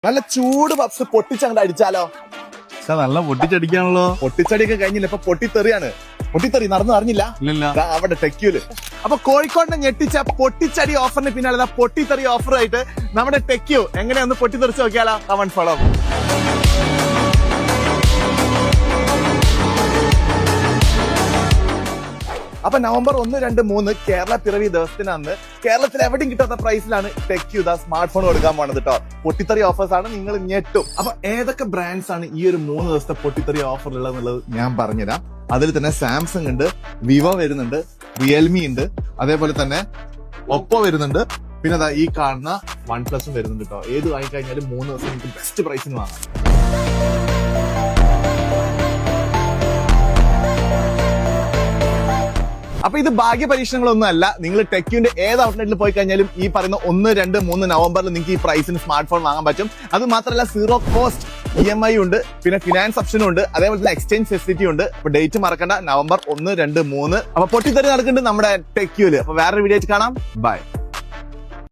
നല്ല ചൂട് പപ്സ് പൊട്ടിച്ചങ്ങോട്ട് അടിച്ചാലോ? നല്ല പൊട്ടിച്ചടിക്കാണല്ലോ. പൊട്ടിച്ചടിയൊക്കെ കഴിഞ്ഞില്ല, ഇപ്പൊ പൊട്ടിത്തെറിയാണ്. പൊട്ടിത്തെറി നടന്നു അറിഞ്ഞില്ല ഇല്ല. അവിടെ ടെക്യൂല്. അപ്പൊ കോഴിക്കോടിനെ ഞെട്ടിച്ച പൊട്ടിച്ചടി ഓഫറിന് പിന്നാലെ പൊട്ടിത്തെറി ഓഫറായിട്ട് നമ്മുടെ ടെക്യൂ എങ്ങനെയൊന്ന് പൊട്ടിത്തെറിച്ച് നോക്കിയാലോ? Comment follow. അപ്പൊ നവംബർ 1, 2, 3 കേരള പിറവി ദിവസത്തിന് അന്ന് കേരളത്തിൽ എവിടെയും കിട്ടാത്ത പ്രൈസിലാണ് ടെക്യൂ സ്മാർട്ട് ഫോൺ കൊടുക്കാൻ പോണത് കേട്ടോ. പൊട്ടിത്തെറി ഓഫേഴ്സ് ആണ്, നിങ്ങൾ ഞെട്ടും. അപ്പൊ ഏതൊക്കെ ബ്രാൻഡ്സ് ആണ് ഈ ഒരു 3 ദിവസത്തെ പൊട്ടിത്തെറി ഓഫർ ഉള്ളതെന്നുള്ളത് ഞാൻ പറഞ്ഞുതരാം. അതിൽ തന്നെ സാംസങ് ഉണ്ട്, വിവോ വരുന്നുണ്ട്, റിയൽമി ഉണ്ട്, അതേപോലെ തന്നെ ഒപ്പോ വരുന്നുണ്ട്, പിന്നെ അതാ ഈ കാണുന്ന OnePlus വരുന്നുണ്ട് കേട്ടോ. ഏത് വാങ്ങിക്കഴിഞ്ഞാലും 3 ദിവസം നിങ്ങൾക്ക് ബെസ്റ്റ് പ്രൈസിന് വാങ്ങാം. അപ്പൊ ഇത് ഭാഗ്യ പരീക്ഷണങ്ങളൊന്നും അല്ല. നിങ്ങൾ ടെക്യൂന്റെ ഏത് ഔട്ട്ലെറ്റിൽ പോയി കഴിഞ്ഞാലും ഈ പറയുന്ന 1, 2, 3 നവംബറിൽ നിങ്ങൾക്ക് ഈ പ്രൈസിന് സ്മാർട്ട് ഫോൺ വാങ്ങാൻ പറ്റും. അത് മാത്രമല്ല 0 കോസ്റ്റ് EMI ഉണ്ട്, പിന്നെ ഫിനാൻസ് ഓപ്ഷനും ഉണ്ട്, അതേപോലെ തന്നെ എക്സ്ചേഞ്ച് ഫെസിലിറ്റി ഉണ്ട്. അപ്പൊ ഡേറ്റ് മറക്കണ്ട, നവംബർ 1, 2, 3. അപ്പൊ പൊട്ടിത്തെറി നടക്കുന്നുണ്ട് നമ്മുടെ ടെക്യൂല്. അപ്പൊ വേറൊരു വീഡിയോ ആയിട്ട് കാണാം. ബൈ.